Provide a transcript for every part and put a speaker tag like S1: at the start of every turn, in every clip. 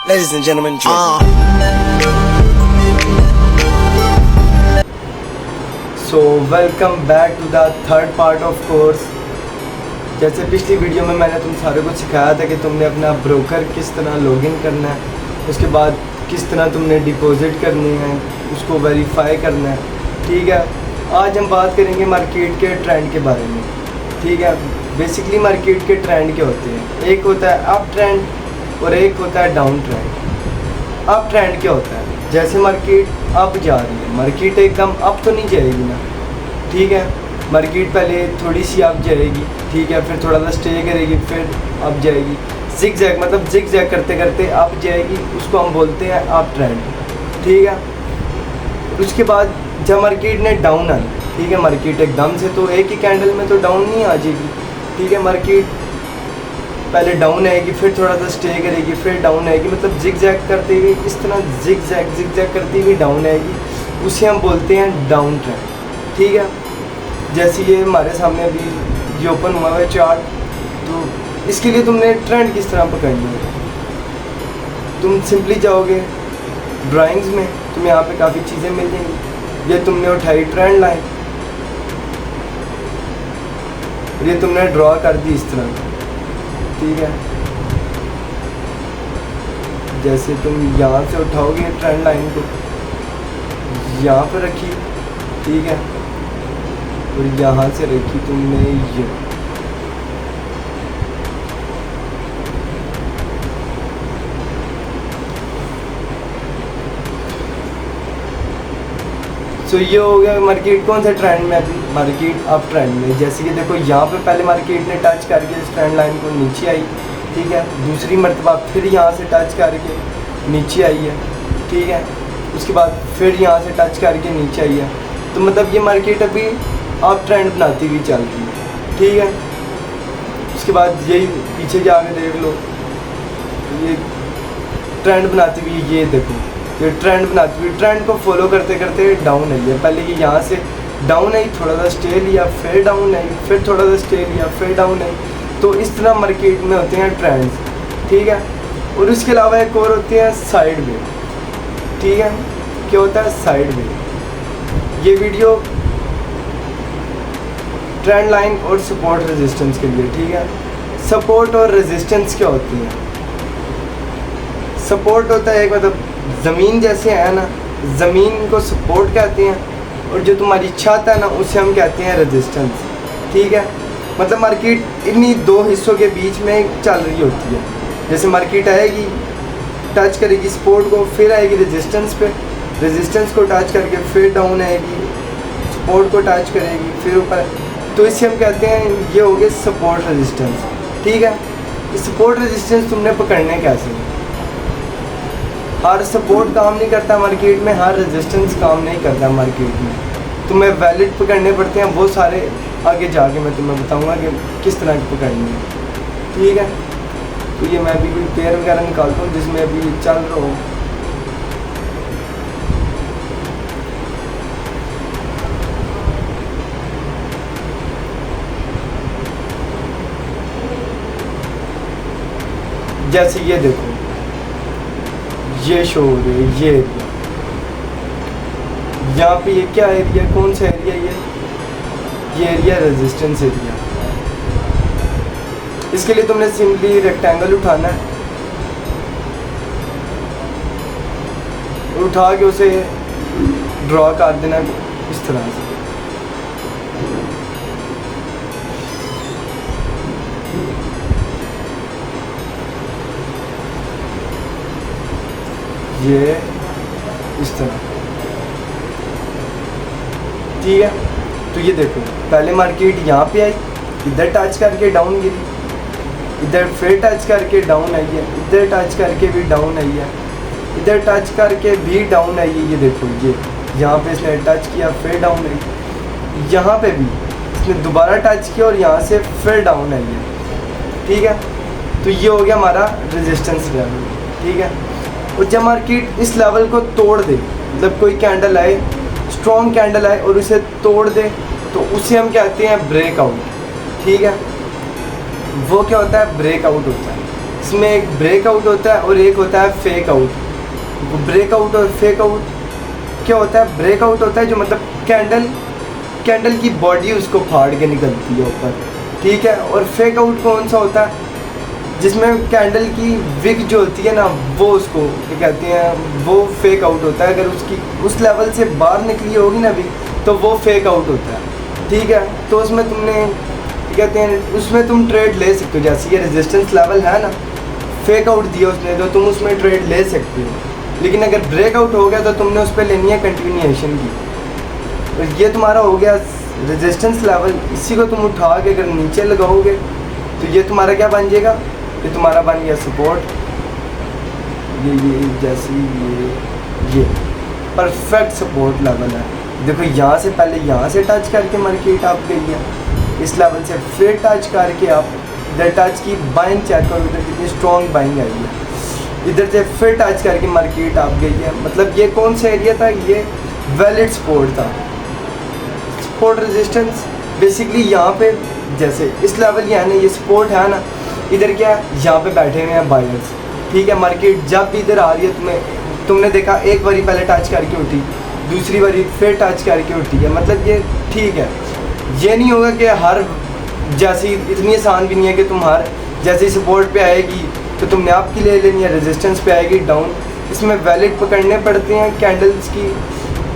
S1: Ladies and gentlemen,
S2: so welcome back to the third part of course. जैसे पिछली video में मैंने तुम सारे को सिखाया था कि तुमने अपना ब्रोकर किस तरह लॉगिन करना है, उसके बाद किस तरह तुमने डिपॉजिट करनी है, उसको वेरीफाई करना है। ठीक है, आज हम बात करेंगे मार्केट के ट्रेंड के बारे में। ठीक है, बेसिकली मार्केट के ट्रेंड क्या होते हैं, एक होता है अप ट्रेंड और एक होता है डाउन ट्रेंड। अप ट्रेंड क्या होता है, जैसे मार्केट अप जा रही है, मार्केट एकदम अप तो नहीं जाएगी ना। ठीक है, मार्केट पहले थोड़ी सी अप जाएगी, ठीक है, फिर थोड़ा सा स्टे करेगी, फिर अप जाएगी। जिग जैग मतलब जिग जैग करते करते अप जाएगी, उसको हम बोलते हैं अप ट्रेंड। ठीक है, उसके बाद जब मार्केट ने डाउन आना, ठीक है, मार्केट एकदम से तो एक ही कैंडल में तो डाउन नहीं आ जाएगी। ठीक है, मार्केट पहले डाउन आएगी, फिर थोड़ा सा स्टे करेगी, फिर डाउन आएगी, मतलब जिग जैग करते हुए इस तरह जिग जैग करती हुई डाउन आएगी, उसे हम बोलते हैं डाउन ट्रेंड। ठीक है, जैसे ये हमारे सामने अभी ये ओपन हुआ है चार्ट, तो इसके लिए तुमने ट्रेंड किस तरह पकड़नी है, तुम सिंपली जाओगे ड्राइंग्स में, तुम्हें यहाँ पे काफ़ी चीज़ें मिल जाएंगी। ये तुमने उठाई ट्रेंड लाइन, ये तुमने ड्रॉ कर दी इस तरह। ठीक है, जैसे तुम यहाँ से उठाओगे ट्रेंड लाइन को, यहाँ पर रखी, ठीक है, और यहाँ से रखी तुमने ये। तो ये हो गया मार्केट कौन से ट्रेंड में, अभी मार्केट अप ट्रेंड में। जैसे कि देखो यहाँ पे पहले मार्केट ने टच करके इस ट्रेंड लाइन को नीचे आई, ठीक है, दूसरी मरतबा फिर यहाँ से टच करके नीचे आई है। ठीक है, उसके बाद फिर यहाँ से टच करके नीचे आई है, तो मतलब ये मार्केट अभी अप ट्रेंड बनाती हुई चल रही है। ठीक है, उसके बाद यही पीछे के आगे देख लो, ये ट्रेंड बनाती हुई, ये देखो ये ट्रेंड बनाती हुई, ट्रेंड को फॉलो करते करते डाउन आई है। पहले ये यहाँ से डाउन आई, थोड़ा सा स्टे लिया, फिर डाउन आई, फिर थोड़ा सा स्टे लिया, फिर डाउन आई। तो इस तरह मार्केट में होते हैं ट्रेंड्स। ठीक है, और इसके अलावा एक और होते हैं साइड वे। ठीक है, क्या होता है साइड वे, ये वीडियो ट्रेंड लाइन और सपोर्ट रेजिस्टेंस के लिए। ठीक है, सपोर्ट और रेजिस्टेंस क्या होती है, सपोर्ट होता है एक मतलब ज़मीन जैसे है ना, ज़मीन को सपोर्ट कहते हैं, और जो तुम्हारी छत है ना उसे हम कहते हैं रेजिस्टेंस। ठीक है, मतलब मार्केट इन्हीं दो हिस्सों के बीच में चल रही होती है। जैसे मार्केट आएगी, टच करेगी सपोर्ट को, फिर आएगी रेजिस्टेंस पे, रेजिस्टेंस को टच करके फिर डाउन आएगी, सपोर्ट को टच करेगी, फिर ऊपर, तो इसे हम कहते हैं ये हो गए सपोर्ट रेजिस्टेंस। ठीक है, सपोर्ट रेजिस्टेंस तुमने पकड़ने कैसे, हर सपोर्ट काम नहीं करता मार्केट में, हर रेजिस्टेंस काम नहीं करता मार्केट में, तुम्हें वैलिड पकड़ने पड़ते हैं। वो सारे आगे जाके मैं तुम्हें बताऊंगा कि किस तरह की पकड़नी है। ठीक है, तो ये मैं अभी कोई पेयर वगैरह निकालता हूँ जिसमें अभी चल रहा हूँ। जैसे ये देखो, ये शो हो रही है, ये एरिया, यहाँ पे ये क्या एरिया, कौन सा एरिया, ये एरिया रेजिस्टेंस एरिया। इसके लिए तुमने सिंपली रेक्टेंगल उठाना है, उठा के उसे ड्रॉ कर देना इस तरह से। ये इस तरह। ठीक है, तो ये देखो पहले मार्केट यहाँ पे आई, इधर टच करके डाउन गिरी, इधर फिर टच करके डाउन आई है, इधर टच करके भी डाउन आई है, इधर टच करके भी डाउन आई है। ये देखो, ये यहाँ पे इसने टच किया, फिर डाउन आई, यहाँ पे भी इसने दोबारा टच किया और यहाँ से फिर डाउन आई है। ठीक है, तो ये हो गया हमारा रेजिस्टेंस लेवल। ठीक है, और जब मार्केट इस लेवल को तोड़ दे, मतलब कोई कैंडल आए, स्ट्रॉन्ग कैंडल आए और उसे तोड़ दे, तो उसे हम कहते हैं ब्रेकआउट। ठीक है, वो क्या होता है, ब्रेकआउट होता है। इस उसमें एक ब्रेकआउट होता है और एक होता है फेक आउट। ब्रेकआउट और फेक आउट क्या होता है? ब्रेकआउट होता है जो मतलब कैंडल की बॉडी उसको फाड़ के निकलती है ऊपर, ठीक है। और फेक आउट कौन सा होता है? जिसमें कैंडल की विक जो होती है ना, वो उसको क्या कहते हैं, वो फेक आउट होता है। अगर उसकी उस लेवल से बाहर निकली होगी ना विक, तो वो फेक आउट होता है, ठीक है। तो उसमें तुमने क्या कहते हैं, उसमें तुम ट्रेड ले सकते हो। जैसे ये रेजिस्टेंस लेवल है ना, फेक आउट दिया उसने, तो तुम उसमें ट्रेड ले सकते हो। लेकिन अगर ब्रेकआउट हो गया तो तुमने उस पर लेनी है कंटिन्यूएशन की। और ये तुम्हारा हो गया रेजिस्टेंस लेवल। इसी को तुम उठा के अगर नीचे लगाओगे तो ये तुम्हारा क्या बन जाएगा? ये तुम्हारा बन गया सपोर्ट। ये जैसे ये परफेक्ट सपोर्ट लेवल है। देखो यहाँ से पहले यहाँ से टच करके मार्केट आप गई है, इस लेवल से फिर टच करके आप इधर टच की, बाइंग चेक करो इधर कितनी स्ट्रॉन्ग बाइंग आई है। इधर से फिर टच करके मार्केट आप गई है। मतलब ये कौन सा एरिया था? ये वैलिड सपोर्ट था। सपोर्ट रेजिस्टेंस बेसिकली यहाँ पे, जैसे इस लेवल ये है ना, ये सपोर्ट है ना, इधर क्या है, यहाँ पे बैठे हुए हैं बायर्स, ठीक है। मार्केट जब भी इधर आ रही है, तुमने देखा एक बारी पहले टच करके उठी, दूसरी बारी फिर टच करके उठी है। मतलब ये ठीक है। ये नहीं होगा कि हर जैसी, इतनी आसान भी नहीं है कि तुम हर जैसे सपोर्ट पे आएगी तो तुमने आपकी ले लेनी है, रेजिस्टेंस पे आएगी डाउन। इसमें वैलिड पकड़ने पड़ते हैं, कैंडल्स की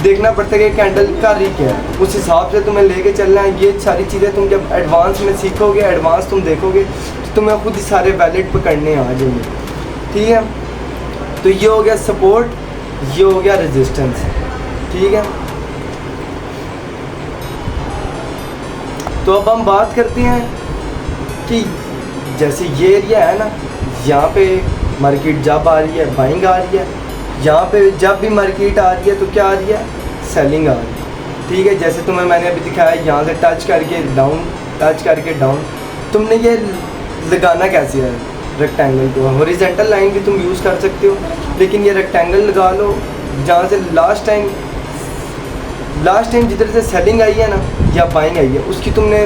S2: देखना पड़ता है कि कैंडल का रही क्या है, उस हिसाब से तुम्हें लेके चलना है। ये सारी चीज़ें तुम जब एडवांस में सीखोगे, एडवांस तुम देखोगे, तो तुम्हें खुद ही सारे वैलिड पकड़ने आ जाएंगे, ठीक है। तो ये हो गया सपोर्ट, ये हो गया रेजिस्टेंस, ठीक है। तो अब हम बात करते हैं कि जैसे ये एरिया है ना, यहाँ पे मार्केट जब आ रही है बाइंग आ रही है, यहाँ पे जब भी मार्केट आ रही है तो क्या आ रही है? सेलिंग आ रही है, ठीक है। जैसे तुम्हें मैंने अभी दिखाया, यहाँ से टच करके डाउन, टच करके डाउन। तुमने ये लगाना कैसे है? रेक्टेंगल को, हॉरिजॉन्टल लाइन भी तुम यूज़ कर सकते हो, लेकिन ये रेक्टेंगल लगा लो जहाँ से लास्ट टाइम जिधर से सेलिंग आई है ना या बाइंग आई है, उसकी तुमने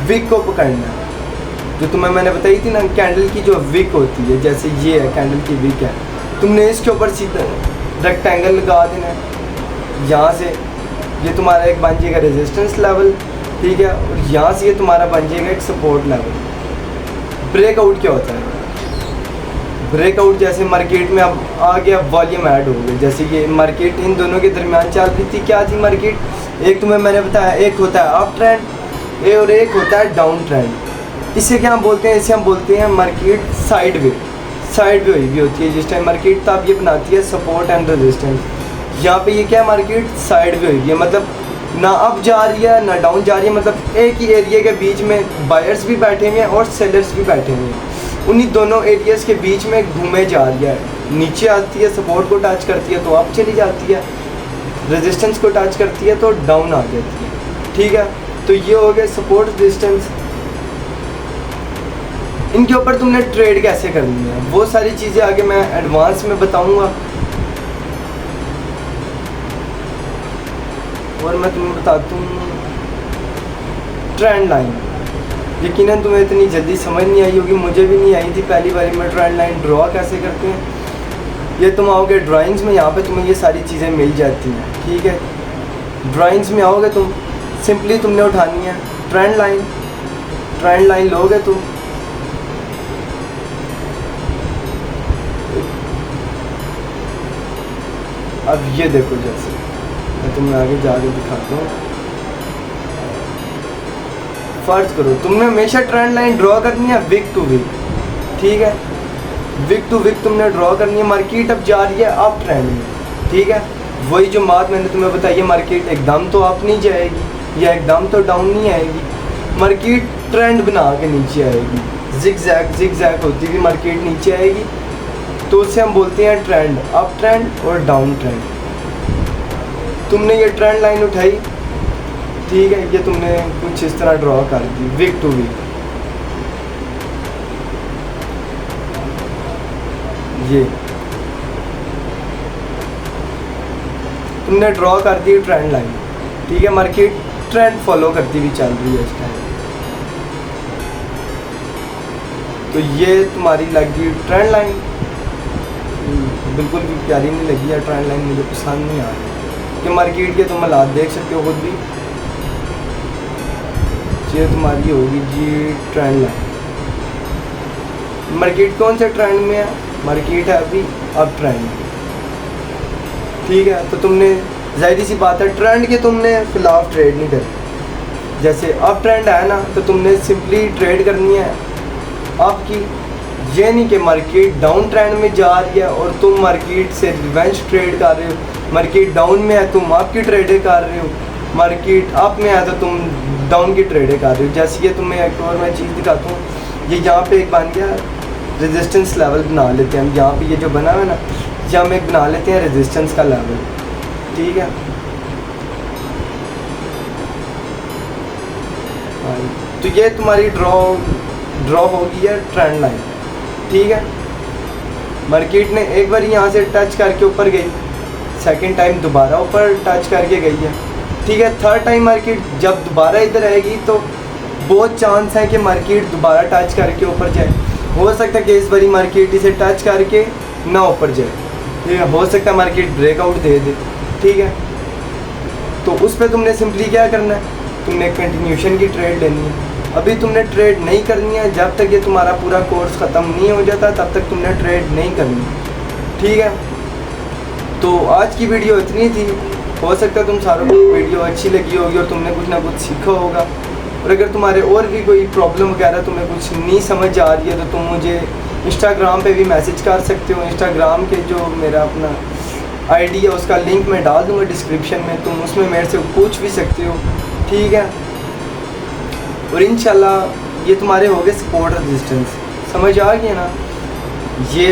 S2: विक को पकड़ना है। जो तुम्हें मैंने बताई थी ना, कैंडल की जो विक होती है, जैसे ये है कैंडल की विक है, तुमने इसके ऊपर सीधा रेक्टेंगल लगा देना है। यहाँ से ये तुम्हारा एक बन जाएगा रेजिस्टेंस लेवल, ठीक है। और यहाँ से ये तुम्हारा बन जाएगा एक सपोर्ट लेवल। ब्रेकआउट क्या होता है? ब्रेकआउट जैसे मार्केट में अब आ गया, वॉल्यूम ऐड हो गया। जैसे ये मार्केट इन दोनों के दरमियान चल रही थी, क्या थी मार्केट? एक तुम्हें मैंने बताया, एक होता है अप ट्रेंड और एक होता है डाउन ट्रेंड। इसे क्या हम बोलते हैं? इसे हम बोलते हैं मार्केट साइड वे हुई भी होती है जिस टाइम मार्केट, तब ये बनाती है सपोर्ट एंड रेजिस्टेंस। यहाँ पे ये क्या है? मार्केट साइड वे हुई है, मतलब ना अप जा रही है ना डाउन जा रही है। मतलब एक ही एरिया के बीच में बायर्स भी बैठे हुए हैं और सेलर्स भी बैठे हुए हैं। उन्हीं दोनों एरियाज़ के बीच में घूमे जा रही है। नीचे आती है, सपोर्ट को टच करती है तो अप चली जाती है, रेजिस्टेंस को टच करती है तो डाउन आ जाती है, ठीक है। तो ये हो गया सपोर्ट रेजिस्टेंस। इनके ऊपर तुमने ट्रेड कैसे करनी है, वो सारी चीज़ें आगे मैं एडवांस में बताऊंगा। और मैं तुम्हें बताता हूँ ट्रेंड लाइन। यकीनन तुम्हें इतनी जल्दी समझ नहीं आई होगी, मुझे भी नहीं आई थी पहली बार में ट्रेंड लाइन ड्रॉ कैसे करते हैं। ये तुम आओगे ड्राइंग्स में, यहाँ पे तुम्हें ये सारी चीज़ें मिल जाती हैं, ठीक है। ड्राइंग्स में आओगे तुम, सिंपली तुमने उठानी है ट्रेंड लाइन लोगे तुम, अब ये देखो, जैसे मैं तुम्हें आगे जाके दिखाता हूँ। फर्ज करो तुमने हमेशा ट्रेंड लाइन ड्रॉ करनी है वीक टू वीक, ठीक है। वीक टू वीक तुमने ड्रॉ करनी है। मार्केट अब जा रही है अप ट्रेंड में, ठीक है। वही जो बात मैंने तुम्हें बताई है, मार्केट एकदम तो अप नहीं जाएगी या एकदम तो डाउन नहीं आएगी। मार्केट ट्रेंड बना के नीचे आएगी, जिग-जैग होती हुई मार्केट नीचे आएगी। तो उसे हम बोलते हैं ट्रेंड, अप ट्रेंड और डाउन ट्रेंड। तुमने ये ट्रेंड लाइन उठाई, ठीक है, ये तुमने कुछ इस तरह ड्रॉ कर दी वीक टू वीक। ये तुमने ड्रॉ कर दी ट्रेंड लाइन, ठीक है। मार्केट ट्रेंड फॉलो करती हुई चल रही है इस टाइम। तो ये तुम्हारी लगी ट्रेंड लाइन, बिल्कुल भी प्यारी नहीं लगी है ट्रेंड लाइन, मुझे पसंद नहीं आ रही कि मार्केट के तुम हालात देख सकते हो खुद भी। ये तुम्हारी होगी जी ट्रेंड लाइन। मार्केट कौन से ट्रेंड में है? मार्केट है अभी अब ट्रेंड में, ठीक है। तो तुमने जाहिर सी बात है ट्रेंड के तुमने खिलाफ ट्रेड नहीं करनी। जैसे अब ट्रेंड है ना, तो तुमने सिंपली ट्रेड करनी है आपकी। ये नहीं कि मार्केट डाउन ट्रेंड में जा रही है और तुम मार्केट से रिवेंज ट्रेड कर रहे हो। मार्केट डाउन में है, तुम अप की ट्रेडें कर रहे हो। मार्केट अप में है तो तुम डाउन की ट्रेडें कर रहे हो। जैसे कि तुम्हें एक और मैं चीज़ दिखाता हूँ, ये यहाँ पे एक बन गया रेजिस्टेंस लेवल बना लेते हैं हम। यहाँ पे ये जो बना हुआ है ना, यहाँ हम एक बना लेते हैं रेजिस्टेंस का लेवल, ठीक है। तो ये तुम्हारी ड्रॉ होगी है ट्रेंड लाइन, ठीक है। मार्केट ने एक बार यहाँ से टच करके ऊपर गई, सेकंड टाइम दोबारा ऊपर टच करके गई है, ठीक है। थर्ड टाइम मार्केट जब दोबारा इधर आएगी तो बहुत चांस है कि मार्केट दोबारा टच करके ऊपर जाए। हो सकता है कि इस बारी मार्केट इसे टच करके ना ऊपर जाए, ठीक है। हो सकता है मार्केट ब्रेकआउट दे दे, ठीक है। तो उस पर तुमने सिंपली क्या करना है, तुमने कंटिन्यूशन की ट्रेड लेनी है। अभी तुमने ट्रेड नहीं करनी है, जब तक ये तुम्हारा पूरा कोर्स ख़त्म नहीं हो जाता तब तक तुमने ट्रेड नहीं करनी, ठीक है। तो आज की वीडियो इतनी थी। हो सकता है तुम सारों को वीडियो अच्छी लगी होगी और तुमने कुछ ना कुछ सीखा होगा। और अगर तुम्हारे और भी कोई प्रॉब्लम वगैरह तुम्हें कुछ नहीं समझ आ रही है तो तुम मुझे इंस्टाग्राम पे भी मैसेज कर सकते हो। इंस्टाग्राम के जो मेरा अपना आईडी है उसका लिंक मैं डाल दूँगा डिस्क्रिप्शन में, तुम उसमें मेरे से पूछ भी सकते हो, ठीक है। और इंशाल्लाह ये तुम्हारे हो गए सपोर्ट रेजिस्टेंस, समझ आ गया ना। ये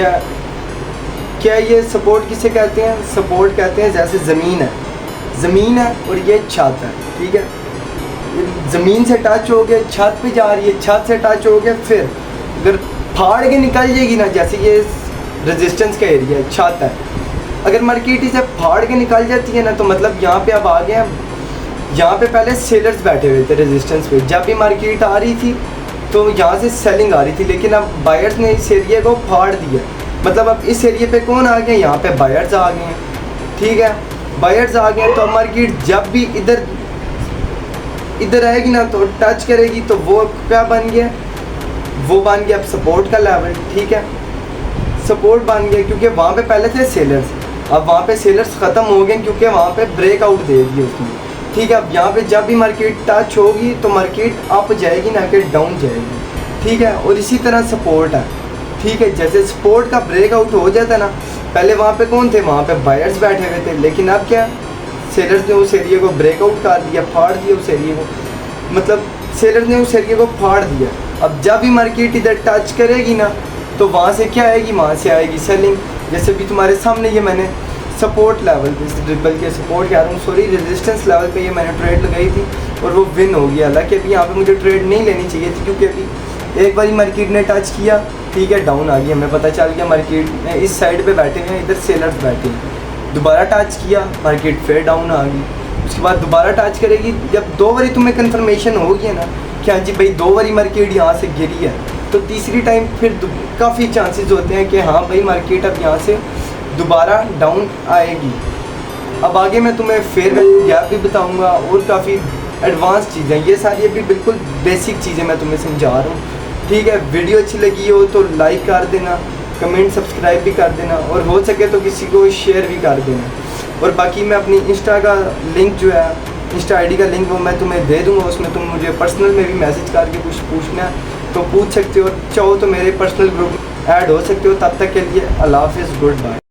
S2: क्या, ये सपोर्ट किसे कहते हैं? सपोर्ट कहते हैं जैसे ज़मीन है और ये छत है, ठीक है। ज़मीन से टच हो गया, छत पे जा रही है, छत से टच हो गया, फिर अगर फाड़ के निकल जाएगी ना, जैसे ये रेजिस्टेंस का एरिया है, छत है, अगर मार्केट इसे फाड़ के निकल जाती है ना तो मतलब यहाँ पे अब आ गए। यहाँ पे पहले सेलर्स बैठे हुए थे रेजिस्टेंस पे, जब भी मार्केट आ रही थी तो यहाँ से सेलिंग आ रही थी, लेकिन अब बायर्स ने इस एरिया को फाड़ दिया। मतलब अब इस एरिया पे कौन आ गया? यहाँ पे बायर्स आ गए हैं, ठीक है। बायर्स आ गए तो अब मार्केट जब भी इधर आएगी ना तो टच करेगी, तो वो क्या बन गया? वो बन गया अब सपोर्ट का लेवल, ठीक है। सपोर्ट बन गया क्योंकि वहाँ पे पहले थे सेलर्स, अब वहाँ पे सेलर्स ख़त्म हो गए क्योंकि वहाँ पे ब्रेकआउट दे दिया उसने, ठीक है। अब यहाँ पे जब भी मार्केट टच होगी तो मार्केट अप जाएगी ना कि डाउन जाएगी, ठीक है। और इसी तरह सपोर्ट है, ठीक है। जैसे सपोर्ट का ब्रेकआउट हो जाता है ना, पहले वहाँ पे कौन थे? वहाँ पे बायर्स बैठे हुए थे, लेकिन अब क्या, सेलर्स ने उस एरिया को ब्रेकआउट कर दिया, फाड़ दिया उस एरिया को, मतलब सेलर्स ने उस एरिया को फाड़ दिया। अब जब भी मार्केट इधर टच करेगी ना तो वहाँ से क्या आएगी? वहाँ से आएगी सेलिंग। जैसे भी तुम्हारे सामने ये मैंने सपोर्ट लेवल पे, बल्कि सपोर्ट कह रहा हूँ, सॉरी, रेजिस्टेंस लेवल पे ये मैंने ट्रेड लगाई थी और वो विन हो गया। हालांकि अभी यहाँ पे मुझे ट्रेड नहीं लेनी चाहिए थी क्योंकि अभी एक बार मार्केट ने टच किया, ठीक है, डाउन आ गया। हमें पता चल गया मार्केट में इस साइड पे बैठे हैं, इधर सेलर्स बैठे हैं। दोबारा टच किया, मार्केट फिर डाउन आ गई। उसके बाद दोबारा टच करेगी। जब दो बारी तुम्हें कन्फर्मेशन होगी ना कि हाँ जी भाई दो बारी मार्केट यहाँ से गिरी है, तो तीसरी टाइम फिर काफ़ी चांसेस होते हैं कि हाँ भाई मार्केट अब यहाँ से दोबारा डाउन आएगी। अब आगे मैं तुम्हें फेयर वैल्यू गैप भी बताऊंगा और काफ़ी एडवांस चीज़ें, ये सारी अभी बिल्कुल बेसिक चीज़ें मैं तुम्हें समझा रहा हूँ, ठीक है। वीडियो अच्छी लगी हो तो लाइक कर देना, कमेंट सब्सक्राइब भी कर देना और हो सके तो किसी को शेयर भी कर देना। और बाकी मैं अपनी इंस्टा का लिंक जो है, इंस्टा आईडी का लिंक वो मैं तुम्हें दे दूँगा, उसमें तुम मुझे पर्सनल में भी मैसेज करके कुछ पूछना तो पूछ सकते हो। चाहो तो मेरे पर्सनल ग्रुप में ऐड हो सकते हो। तब तक के लिए अल्लाह हाफ़िज़, गुड बाय।